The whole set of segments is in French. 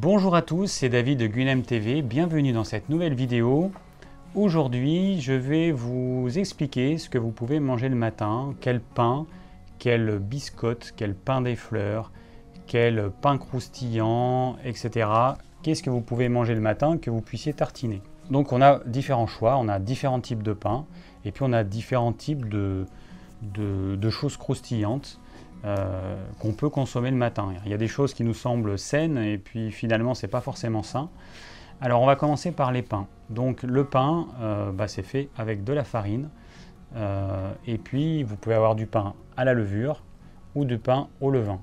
Bonjour à tous, c'est David de Gunem TV, bienvenue dans cette nouvelle vidéo. Aujourd'hui, je vais vous expliquer ce que vous pouvez manger le matin, quel pain, quelle biscotte, quel pain des fleurs, quel pain croustillant, etc. Qu'est-ce que vous pouvez manger le matin que vous puissiez tartiner. Donc on a différents choix, on a différents types de pain et puis on a différents types de choses croustillantes. Qu'on peut consommer le matin. Il y a des choses qui nous semblent saines et puis finalement c'est pas forcément sain. Alors on va commencer par les pains. Donc le pain, c'est fait avec de la farine et puis vous pouvez avoir du pain à la levure ou du pain au levain.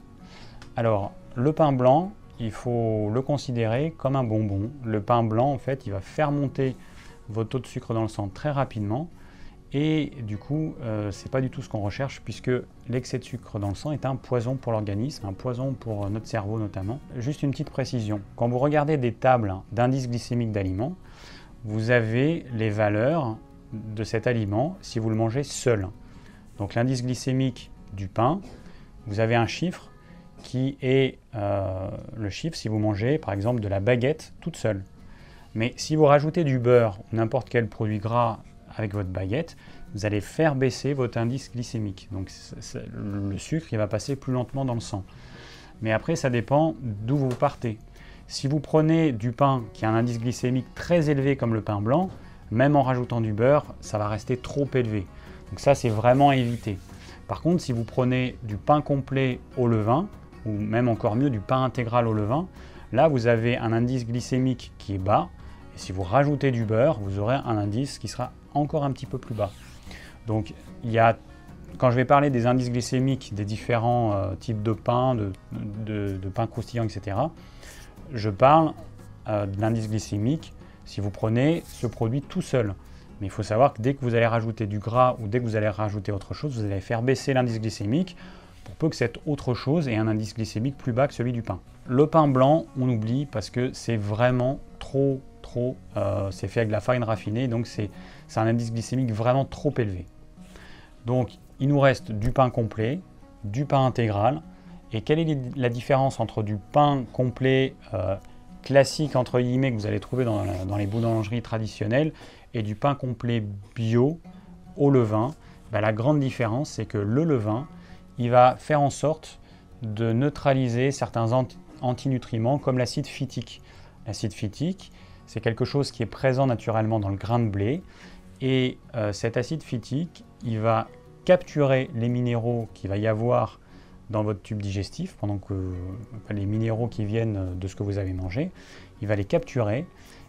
Alors le pain blanc, il faut le considérer comme un bonbon. Le pain blanc en fait il va faire monter votre taux de sucre dans le sang très rapidement. Et du coup, c'est pas du tout ce qu'on recherche puisque l'excès de sucre dans le sang est un poison pour l'organisme, un poison pour notre cerveau notamment. Juste une petite précision, quand vous regardez des tables d'indice glycémique d'aliments, vous avez les valeurs de cet aliment si vous le mangez seul. Donc l'indice glycémique du pain, vous avez un chiffre qui est le chiffre si vous mangez par exemple de la baguette toute seule. Mais si vous rajoutez du beurre ou n'importe quel produit gras avec votre baguette, vous allez faire baisser votre indice glycémique. Donc le sucre il va passer plus lentement dans le sang. Mais après, ça dépend d'où vous partez. Si vous prenez du pain qui a un indice glycémique très élevé comme le pain blanc, même en rajoutant du beurre, ça va rester trop élevé. Donc ça, c'est vraiment à éviter. Par contre, si vous prenez du pain complet au levain, ou même encore mieux du pain intégral au levain, là, vous avez un indice glycémique qui est bas. Et si vous rajoutez du beurre, vous aurez un indice qui sera encore un petit peu plus bas. Donc, quand je vais parler des indices glycémiques des différents types de pain, de pain croustillant, etc., je parle de l'indice glycémique si vous prenez ce produit tout seul. Mais il faut savoir que dès que vous allez rajouter du gras ou dès que vous allez rajouter autre chose, vous allez faire baisser l'indice glycémique pour peu que cette autre chose ait un indice glycémique plus bas que celui du pain. Le pain blanc, on oublie parce que c'est vraiment trop, c'est fait avec de la farine raffinée, donc c'est un indice glycémique vraiment trop élevé. Donc il nous reste du pain complet, du pain intégral. Et quelle est la différence entre du pain complet classique entre guillemets que vous allez trouver dans les boulangeries traditionnelles et du pain complet bio au levain? La grande différence, c'est que le levain, il va faire en sorte de neutraliser certains antinutriments comme l'acide phytique. L'acide phytique, c'est quelque chose qui est présent naturellement dans le grain de blé et cet acide phytique, il va capturer les minéraux qu'il va y avoir dans votre tube digestif pendant que les minéraux qui viennent de ce que vous avez mangé, il va les capturer,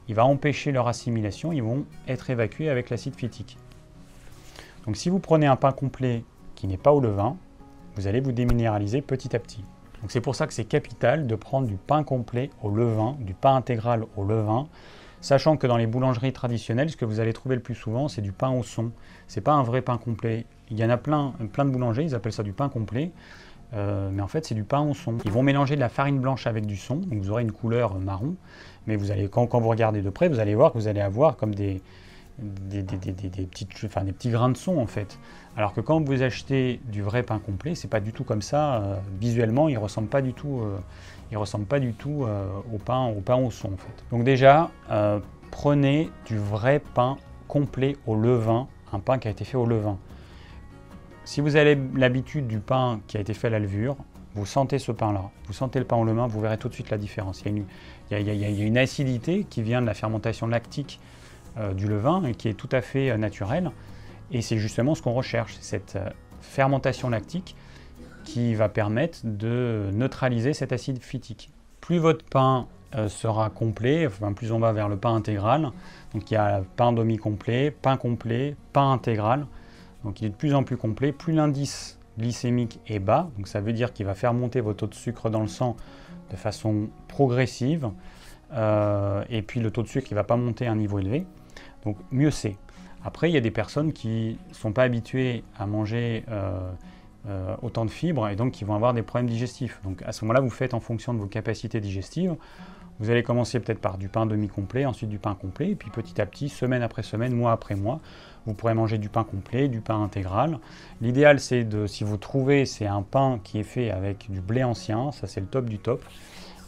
il va empêcher leur assimilation, ils vont être évacués avec l'acide phytique. Donc si vous prenez un pain complet qui n'est pas au levain, vous allez vous déminéraliser petit à petit. Donc c'est pour ça que c'est capital de prendre du pain complet au levain, du pain intégral au levain, sachant que dans les boulangeries traditionnelles, ce que vous allez trouver le plus souvent, c'est du pain au son. C'est pas un vrai pain complet. Il y en a plein de boulangers, ils appellent ça du pain complet, mais en fait c'est du pain au son. Ils vont mélanger de la farine blanche avec du son, donc vous aurez une couleur marron, mais vous allez, quand vous regardez de près, vous allez voir que vous allez avoir comme des petits grains de son en fait. Alors que quand vous achetez du vrai pain complet, c'est pas du tout comme ça. Visuellement, il ressemble pas du tout, au pain au son en fait. Donc déjà, prenez du vrai pain complet au levain, un pain qui a été fait au levain. Si vous avez l'habitude du pain qui a été fait à la levure, vous sentez ce pain-là, vous sentez le pain au levain, vous verrez tout de suite la différence. Il y a une acidité qui vient de la fermentation lactique du levain et qui est tout à fait naturelle. Et c'est justement ce qu'on recherche, cette fermentation lactique qui va permettre de neutraliser cet acide phytique. Plus votre pain sera complet, plus on va vers le pain intégral. Donc il y a pain demi-complet, pain intégral. Donc il est de plus en plus complet. Plus l'indice glycémique est bas, donc ça veut dire qu'il va faire monter votre taux de sucre dans le sang de façon progressive. Et puis le taux de sucre ne va pas monter à un niveau élevé. Donc mieux c'est. Après, il y a des personnes qui ne sont pas habituées à manger autant de fibres et donc qui vont avoir des problèmes digestifs. Donc à ce moment-là, vous faites en fonction de vos capacités digestives. Vous allez commencer peut-être par du pain demi-complet, ensuite du pain complet, et puis petit à petit, semaine après semaine, mois après mois, vous pourrez manger du pain complet, du pain intégral. L'idéal, c'est si vous trouvez, c'est un pain qui est fait avec du blé ancien, ça c'est le top du top.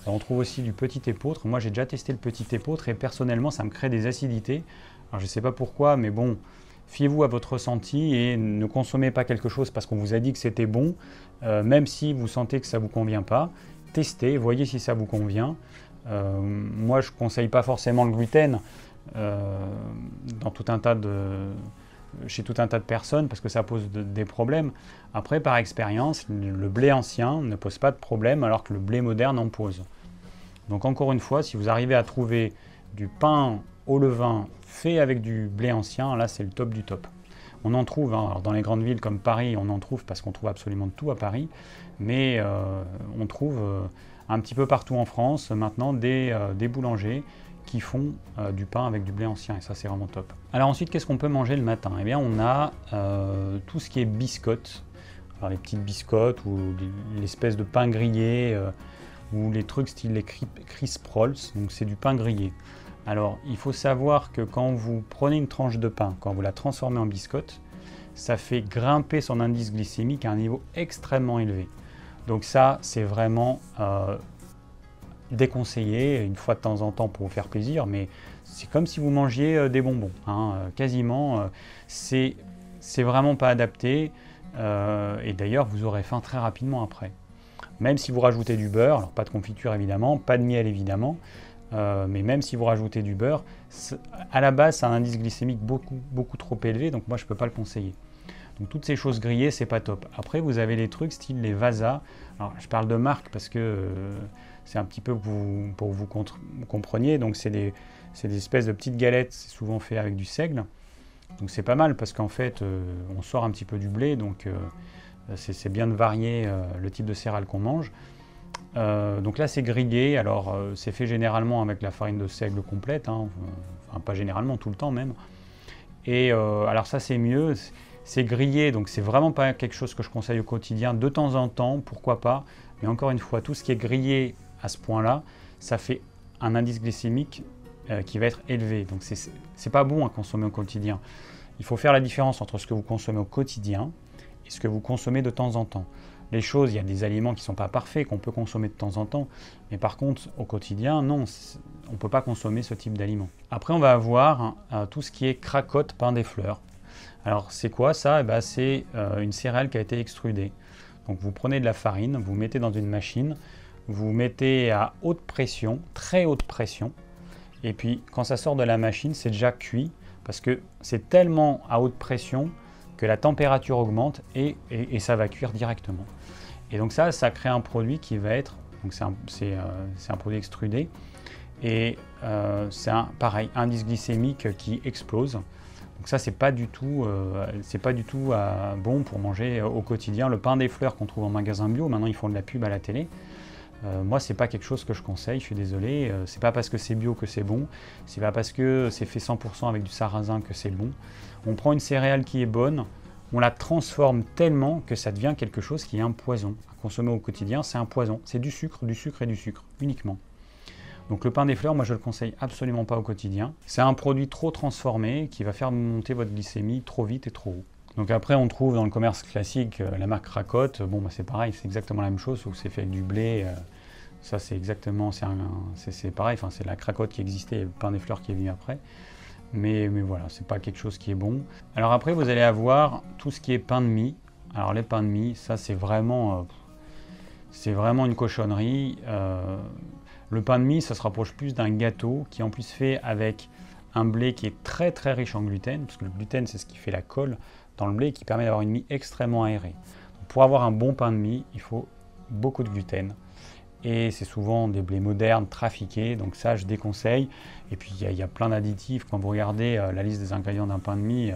Alors, on trouve aussi du petit épeautre. Moi, j'ai déjà testé le petit épeautre et personnellement, ça me crée des acidités. Alors, je ne sais pas pourquoi, mais bon, fiez-vous à votre ressenti et ne consommez pas quelque chose parce qu'on vous a dit que c'était bon, même si vous sentez que ça ne vous convient pas. Testez, voyez si ça vous convient. Moi, je ne conseille pas forcément le gluten dans tout un tas chez tout un tas de personnes parce que ça pose des problèmes. Après, par expérience, le blé ancien ne pose pas de problème alors que le blé moderne en pose. Donc encore une fois, si vous arrivez à trouver du pain au levain fait avec du blé ancien, là c'est le top du top. On en trouve, hein, alors dans les grandes villes comme Paris, on en trouve parce qu'on trouve absolument tout à Paris, mais on trouve un petit peu partout en France maintenant des boulangers qui font du pain avec du blé ancien et ça c'est vraiment top. Alors ensuite, qu'est-ce qu'on peut manger le matin? Eh bien on a tout ce qui est biscottes, alors les petites biscottes ou l'espèce de pain grillé ou les trucs style les crisp rolls, donc c'est du pain grillé. Alors il faut savoir que quand vous prenez une tranche de pain, quand vous la transformez en biscotte, ça fait grimper son indice glycémique à un niveau extrêmement élevé. Donc ça c'est vraiment déconseillé une fois de temps en temps pour vous faire plaisir, mais c'est comme si vous mangiez des bonbons, hein, quasiment. C'est vraiment pas adapté et d'ailleurs vous aurez faim très rapidement après. Même si vous rajoutez du beurre, alors pas de confiture évidemment, pas de miel évidemment, mais même si vous rajoutez du beurre, à la base c'est un indice glycémique beaucoup trop élevé, donc moi je peux pas le conseiller. Donc toutes ces choses grillées, c'est pas top. Après vous avez les trucs style les Vasa. Alors je parle de marque parce que c'est un petit peu pour vous compreniez. Donc c'est des espèces de petites galettes, c'est souvent fait avec du seigle. Donc c'est pas mal parce qu'en fait on sort un petit peu du blé, donc c'est bien de varier le type de céréales qu'on mange. Donc là c'est grillé, alors c'est fait généralement avec la farine de seigle complète, hein, enfin pas généralement, tout le temps même. Et alors ça c'est mieux. C'est grillé, donc c'est vraiment pas quelque chose que je conseille au quotidien. De temps en temps, pourquoi pas. Mais encore une fois, tout ce qui est grillé à ce point-là, ça fait un indice glycémique qui va être élevé. Donc c'est pas bon à consommer au quotidien. Il faut faire la différence entre ce que vous consommez au quotidien et ce que vous consommez de temps en temps. Les choses, il y a des aliments qui ne sont pas parfaits, qu'on peut consommer de temps en temps. Mais par contre, au quotidien, non, on ne peut pas consommer ce type d'aliments. Après, on va avoir tout ce qui est cracotte, pain des fleurs. Alors c'est quoi ça? C'est une céréale qui a été extrudée. Donc vous prenez de la farine, vous mettez dans une machine, vous mettez à haute pression, très haute pression, et puis quand ça sort de la machine, c'est déjà cuit, parce que c'est tellement à haute pression que la température augmente et ça va cuire directement. Et donc ça crée un produit qui va être, donc c'est un produit extrudé, et c'est pareil, indice glycémique qui explose. Donc ça, c'est pas du tout bon pour manger au quotidien. Le pain des fleurs qu'on trouve en magasin bio, maintenant ils font de la pub à la télé. Moi, c'est pas quelque chose que je conseille, je suis désolé. C'est pas parce que c'est bio que c'est bon. C'est pas parce que c'est fait 100% avec du sarrasin que c'est bon. On prend une céréale qui est bonne, on la transforme tellement que ça devient quelque chose qui est un poison. À consommer au quotidien, c'est un poison. C'est du sucre et du sucre, uniquement. Donc le pain des fleurs, moi je le conseille absolument pas au quotidien. C'est un produit trop transformé qui va faire monter votre glycémie trop vite et trop haut. Donc après on trouve dans le commerce classique la marque Cracotte. Bon c'est pareil, c'est exactement la même chose, sauf que c'est fait avec du blé. Ça c'est exactement, c'est pareil, enfin, c'est la Cracotte qui existait et le pain des fleurs qui est venu après. Mais voilà, c'est pas quelque chose qui est bon. Alors après vous allez avoir tout ce qui est pain de mie. Alors les pains de mie, ça c'est vraiment une cochonnerie. Le pain de mie, ça se rapproche plus d'un gâteau qui est en plus fait avec un blé qui est très très riche en gluten, parce que le gluten c'est ce qui fait la colle dans le blé et qui permet d'avoir une mie extrêmement aérée. Donc, pour avoir un bon pain de mie, il faut beaucoup de gluten. Et c'est souvent des blés modernes, trafiqués, donc ça je déconseille. Et puis il y a plein d'additifs, quand vous regardez la liste des ingrédients d'un pain de mie,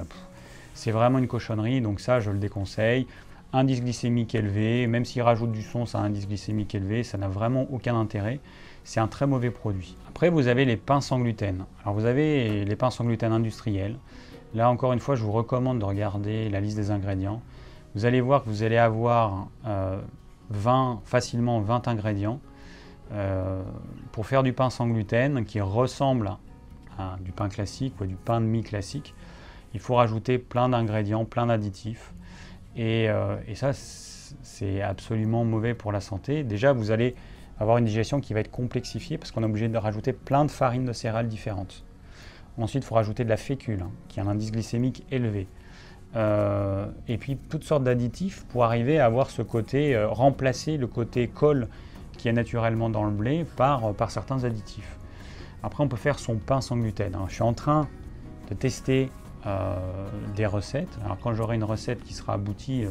c'est vraiment une cochonnerie, donc ça je le déconseille. Indice glycémique élevé, même s'ils rajoutent du son, ça a un indice glycémique élevé, ça n'a vraiment aucun intérêt. C'est un très mauvais produit. Après, vous avez les pains sans gluten. Alors, vous avez les pains sans gluten industriels. Là, encore une fois, je vous recommande de regarder la liste des ingrédients. Vous allez voir que vous allez avoir facilement 20 ingrédients pour faire du pain sans gluten qui ressemble à du pain classique ou à du pain de mie classique. Il faut rajouter plein d'ingrédients, plein d'additifs. Et ça, c'est absolument mauvais pour la santé. Déjà, vous allez avoir une digestion qui va être complexifiée parce qu'on est obligé de rajouter plein de farines de céréales différentes. Ensuite, il faut rajouter de la fécule, qui a un indice glycémique élevé. Et puis, toutes sortes d'additifs pour arriver à avoir ce côté, remplacer le côté colle qui est naturellement dans le blé par certains additifs. Après, on peut faire son pain sans gluten. Alors, je suis en train de tester des recettes. Alors, quand j'aurai une recette qui sera aboutie,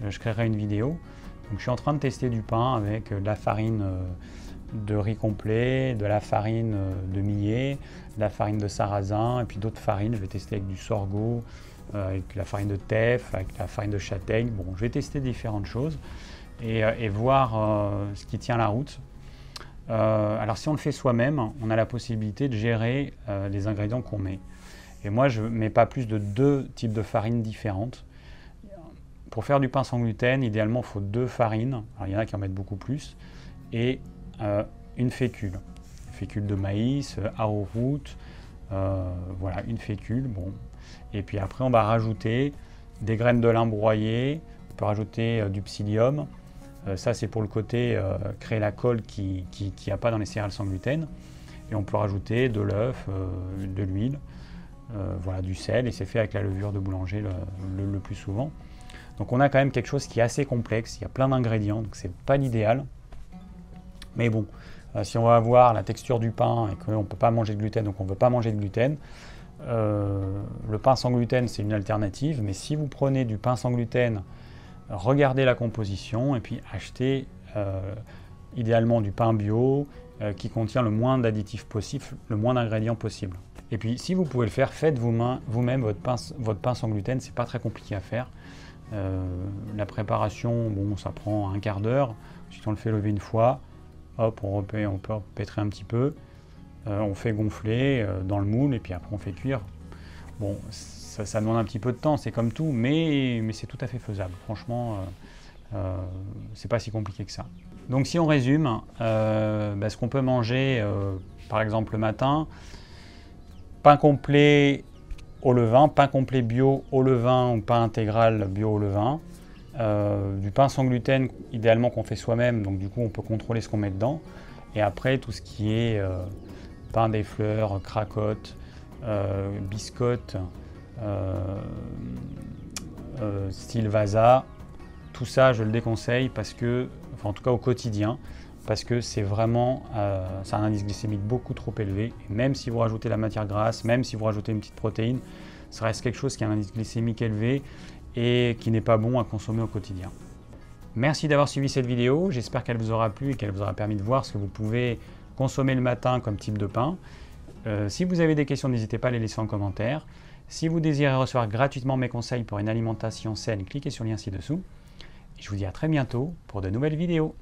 je créerai une vidéo. Donc, je suis en train de tester du pain avec de la farine de riz complet, de la farine de millet, de la farine de sarrasin et puis d'autres farines. Je vais tester avec du sorgho, avec la farine de teff, avec la farine de châtaigne. Bon, je vais tester différentes choses et voir ce qui tient la route. Alors si on le fait soi-même, on a la possibilité de gérer les ingrédients qu'on met. Et moi, je ne mets pas plus de 2 types de farines différentes. Pour faire du pain sans gluten, idéalement, il faut 2 farines. Alors, il y en a qui en mettent beaucoup plus. Et une fécule. Fécule de maïs, arrowroot, voilà, une fécule. Bon. Et puis après, on va rajouter des graines de lin broyées. On peut rajouter du psyllium. Ça, c'est pour le côté créer la colle qu'il n'y a pas dans les céréales sans gluten. Et on peut rajouter de l'œuf, de l'huile, voilà, du sel. Et c'est fait avec la levure de boulanger le plus souvent. Donc on a quand même quelque chose qui est assez complexe. Il y a plein d'ingrédients, donc c'est pas l'idéal. Mais bon, si on va avoir la texture du pain et qu'on ne peut pas manger de gluten, donc on ne veut pas manger de gluten, le pain sans gluten, c'est une alternative. Mais si vous prenez du pain sans gluten, regardez la composition et puis achetez idéalement du pain bio qui contient le moins d'additifs possible, le moins d'ingrédients possible. Et puis si vous pouvez le faire, faites vous-même votre pain sans gluten, c'est pas très compliqué à faire. La préparation, bon, ça prend un quart d'heure. Ensuite on le fait lever une fois, hop, on peut pétrer un petit peu, on fait gonfler dans le moule et puis après on fait cuire. Bon, ça demande un petit peu de temps, c'est comme tout, mais c'est tout à fait faisable. Franchement, c'est pas si compliqué que ça. Donc si on résume, ce qu'on peut manger, par exemple le matin, pain complet au levain, pain complet bio au levain ou pain intégral bio au levain, du pain sans gluten, idéalement qu'on fait soi-même, donc du coup on peut contrôler ce qu'on met dedans, et après tout ce qui est pain des fleurs, cracotte, biscotte, style Vasa, tout ça je le déconseille parce que, enfin en tout cas au quotidien, parce que c'est vraiment, ça a un indice glycémique beaucoup trop élevé. Et même si vous rajoutez la matière grasse, même si vous rajoutez une petite protéine, ça reste quelque chose qui a un indice glycémique élevé et qui n'est pas bon à consommer au quotidien. Merci d'avoir suivi cette vidéo, j'espère qu'elle vous aura plu et qu'elle vous aura permis de voir ce que vous pouvez consommer le matin comme type de pain. Si vous avez des questions, n'hésitez pas à les laisser en commentaire. Si vous désirez recevoir gratuitement mes conseils pour une alimentation saine, cliquez sur le lien ci-dessous. Je vous dis à très bientôt pour de nouvelles vidéos.